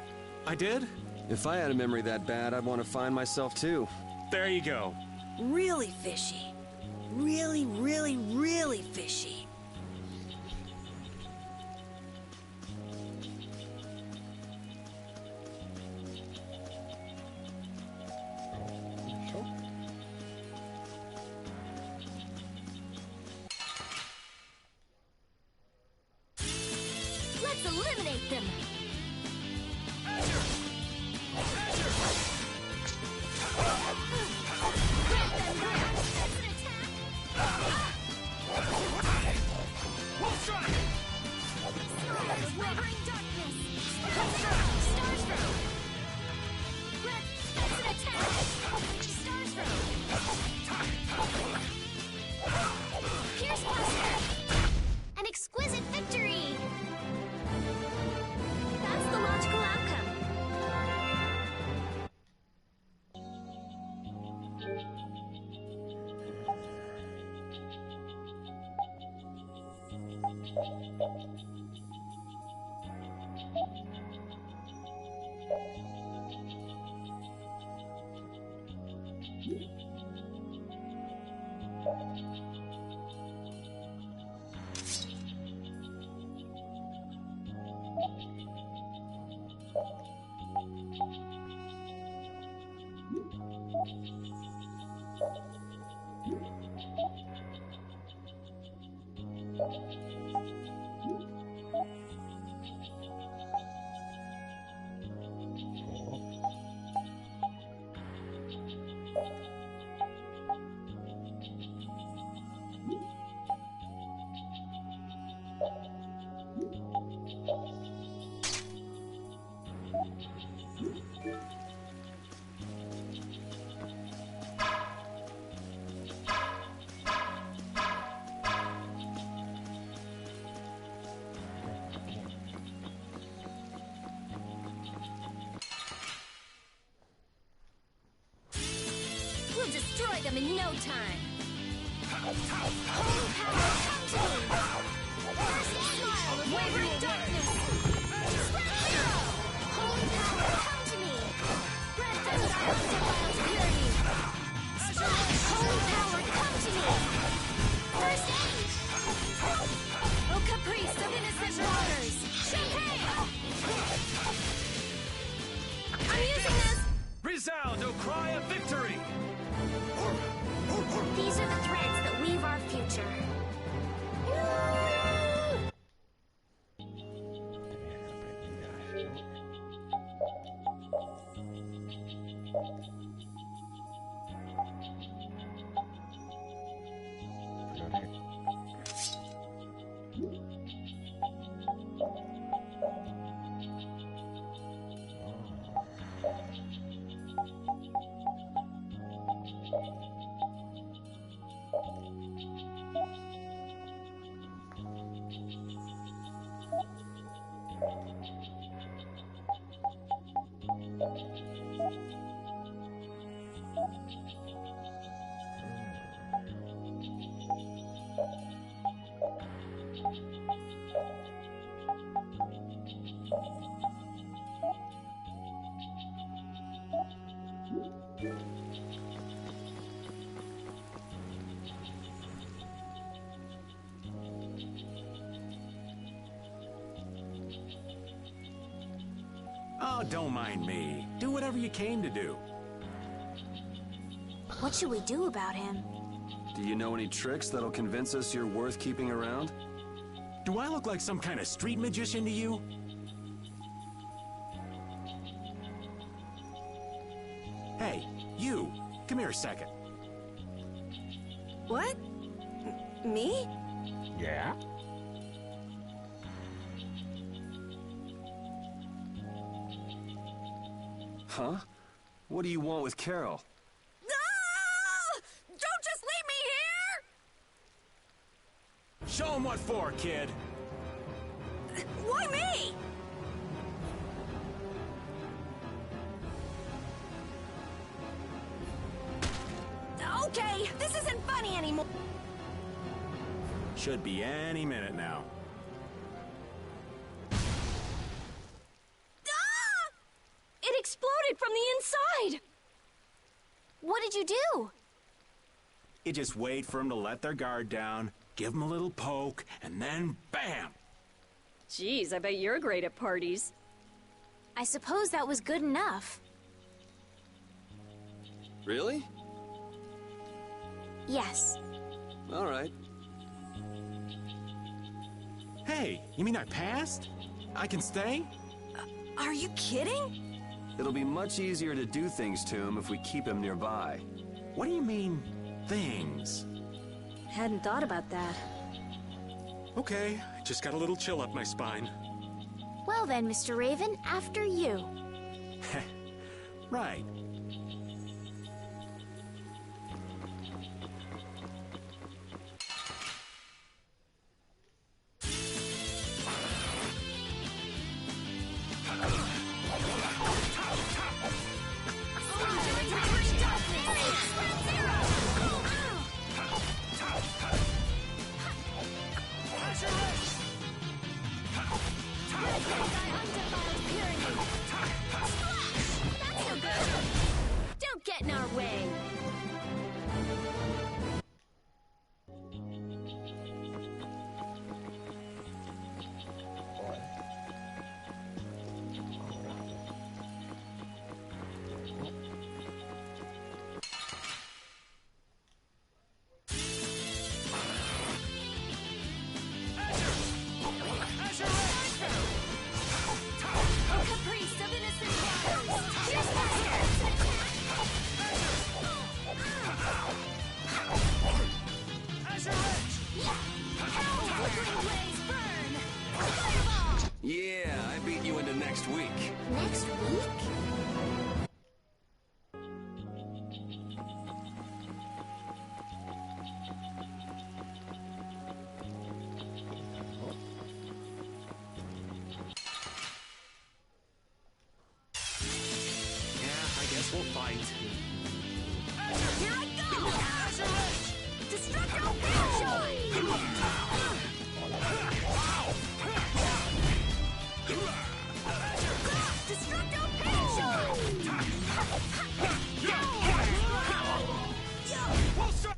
I did? If I had a memory that bad, I'd want to find myself too. There you go. Really fishy. Really, really, really fishy. Let's eliminate them! Wavering darkness! Stars throw! That's an attack! Stars throw! Pierce Blaster! An exquisite victory! That's the logical outcome. We'll destroy them in no time. Holy power, come to me! First smile of wavering darkness! Spread hero! Holy power, come to me! Breath of wild purity! First aid! Oh, caprice of innocent waters! Champagne! I'm using this! Resound, O cry of victory! These are the threads that weave our future. Oh, don't mind me. Do whatever you came to do. What should we do about him? Do you know any tricks that'll convince us you're worth keeping around? Do I look like some kind of street magician to you? Hey, you. Come here a second. What? Me? Yeah? Huh? What do you want with Carol? Ah! Don't just leave me here! Show him what for, kid. Why me? Okay, this isn't funny anymore. Should be any minute now. It exploded from the inside! What did you do? You just wait for them to let their guard down, give them a little poke, and then bam! Jeez, I bet you're great at parties. I suppose that was good enough. Really? Yes. All right. Hey, you mean I passed? I can stay? Are you kidding? It'll be much easier to do things to him if we keep him nearby. What do you mean, things? Hadn't thought about that. Okay, just got a little chill up my spine. Well then, Mr. Raven, after you. Right. Don't get in our way! Yeah, I beat you into next week. Next week? We'll fight. Here I go! Destructo Passion! Destructo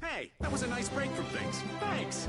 Hey, that was a nice break from things. Thanks.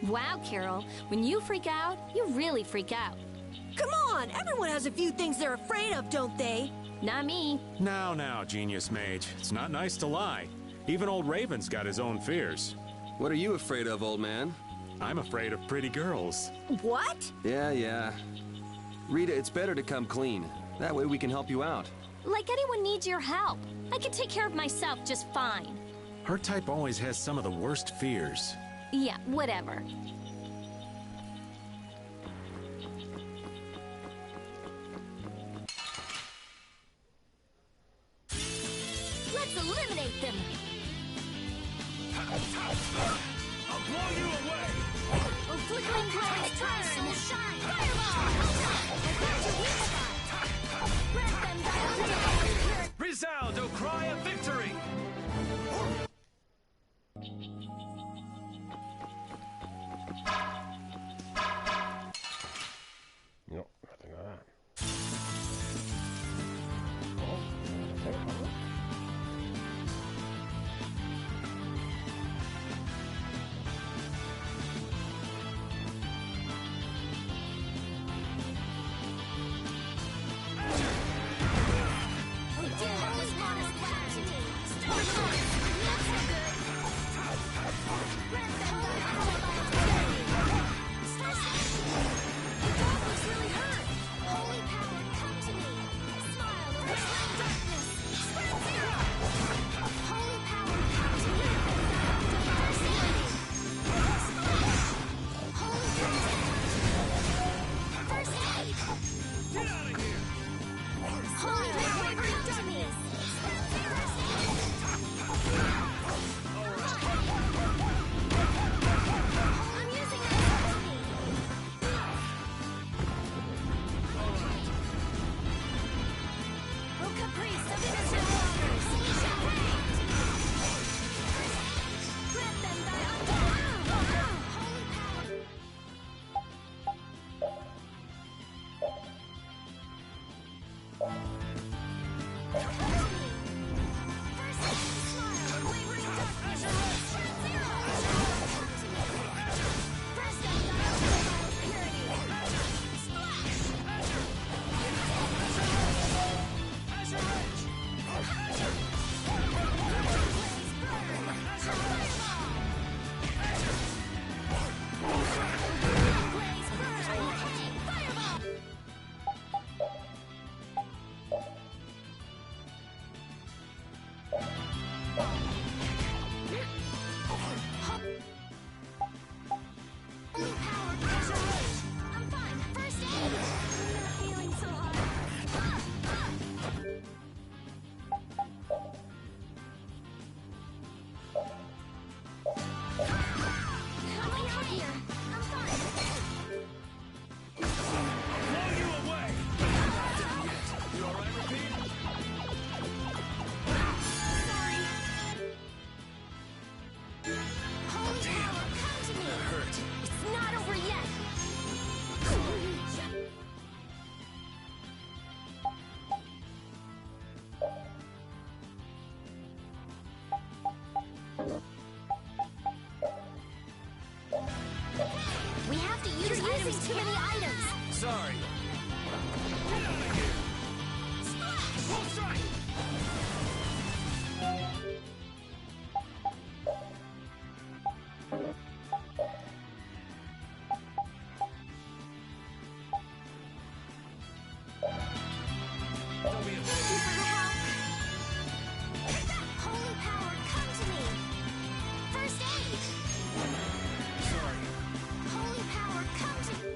Wow, Carol. When you freak out, you really freak out. Come on! Everyone has a few things they're afraid of, don't they? Not me. Now, Genius Mage. It's not nice to lie. Even old Raven's got his own fears. What are you afraid of, old man? I'm afraid of pretty girls. What? Yeah. Rita, it's better to come clean. That way we can help you out. Like anyone needs your help. I can take care of myself just fine. Her type always has some of the worst fears. Yeah, whatever. Let's eliminate them! I'll blow you away! Oh, flickering colors turn and shine! Fireball! I got your weak spot! Grab them by the Resound, O cry of victory! No, nothing like that. We have to use items too many items. Sorry. Get out of here! Splash! Full strike! Don't be afraid. Holy power, come to me. First aid. Sorry. Holy power, come to me.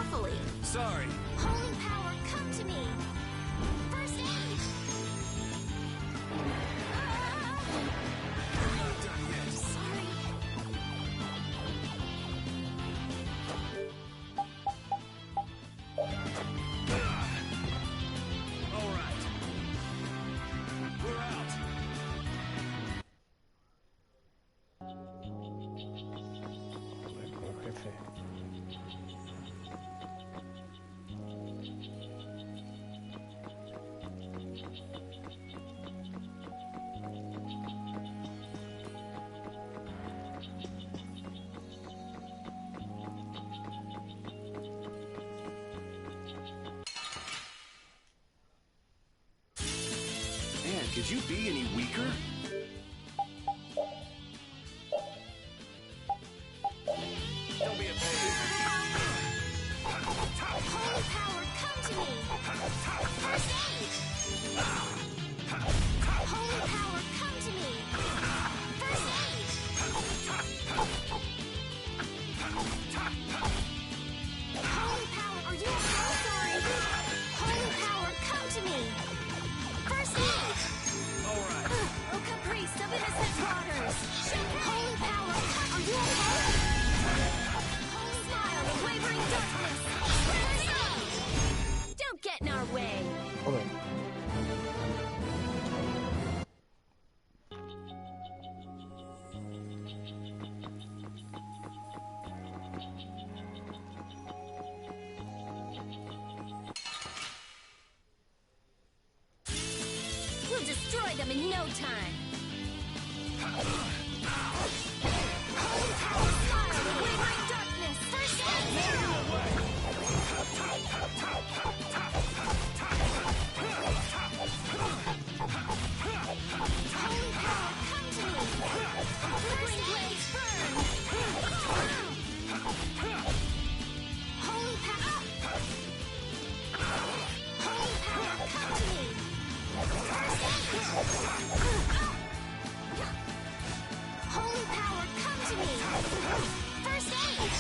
carefully. Sorry. Holy power, come to me. First aid. Sorry. All right. We're out. Joder, jefe. Man, could you be any weaker? Don't be a baby. Holy power, come to me. First aid. Holy power, come to me. First aid. Holy power, are you okay? Sorry. Holy power, come to me. First aid. All right. Oh, Caprice of innocent waters. Holy power, are you okay? Holy smile of wavering darkness. First aid. Don't get in our way. Joder. We'll destroy them in no time. Holy power, smile of wavering darkness. First aid. Holy power, come to me. Flickering blades burn. Holy power. Holy power, come to me. First aid. Holy power, come to me. First aid.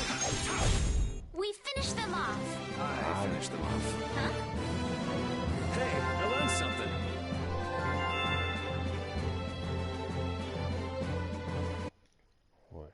We finished them off. I finished them off. Huh? Hey, I learned something. Joder.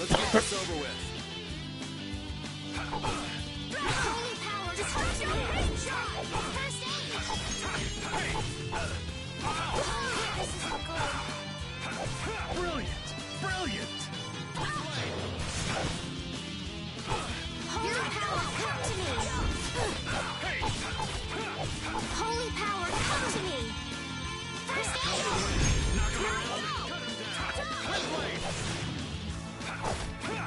Let's get this over with. Holy power, just your headshot. First aid. Oh, this isn't good. Brilliant! Brilliant! Holy power, come to me. Holy power, come to me. First aid. Knock him around!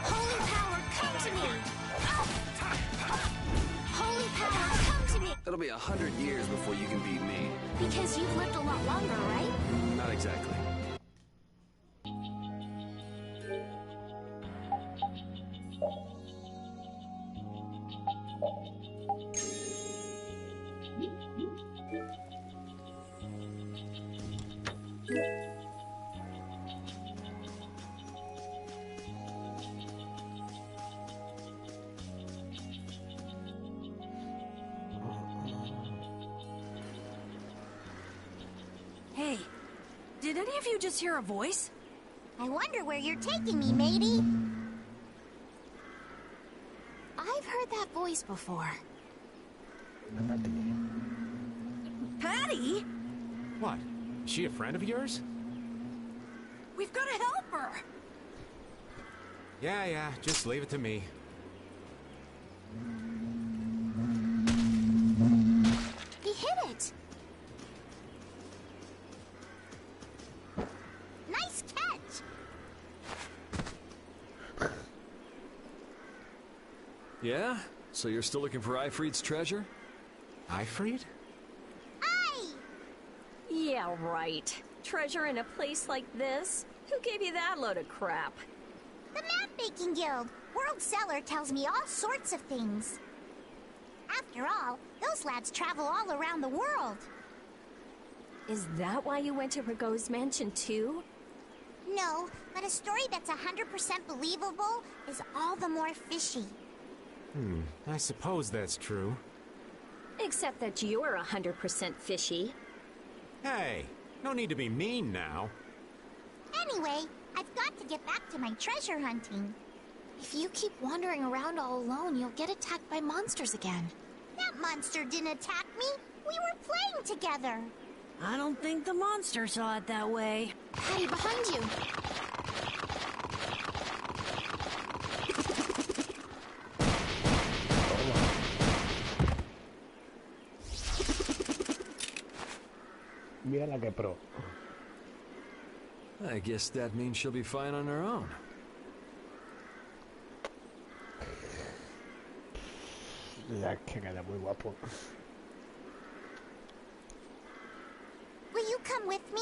Holy power, come to me. Holy power, come to me. It'll be 100 years before you can beat me. Because you've lived a lot longer, right? Not exactly. Hey, did any of you just hear a voice? I wonder where you're taking me, matey. I've heard that voice before. Patty? What? Is she a friend of yours? We've got to help her! Yeah, just leave it to me. He hit it! Nice catch! Yeah? So you're still looking for Ifrit's treasure? Ifrit? Yeah, right. Treasure in a place like this? Who gave you that load of crap? The Map-Making Guild! World Cellar tells me all sorts of things. After all, those lads travel all around the world. Is that why you went to Rago's mansion too? No, but a story that's 100% believable is all the more fishy. I suppose that's true. Except that you're 100% fishy. Hey, no need to be mean now. Anyway, I've got to get back to my treasure hunting. If you keep wandering around all alone, you'll get attacked by monsters again. That monster didn't attack me. We were playing together. I don't think the monster saw it that way. Hey, behind you! Mira la que pro. I guess that means she'll be fine on her own. Ya que queda muy guapo. Will you come with me?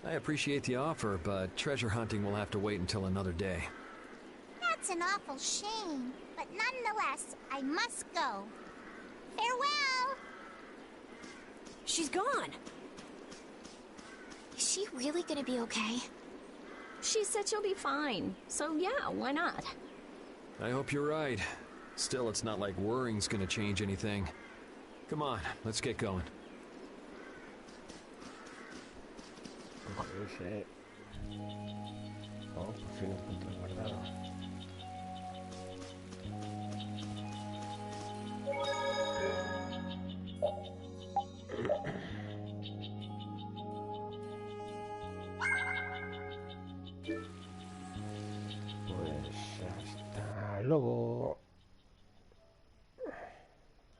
I appreciate the offer, but treasure hunting will have to wait until another day. That's an awful shame. But nonetheless, I must go. Farewell! She's gone. Is she really gonna be okay? She said she'll be fine, so yeah, why not? I hope you're right. Still, it's not like worrying's gonna change anything. Come on, let's get going. No sé. Oh, por fin lo encontré guardado. Pues hasta luego.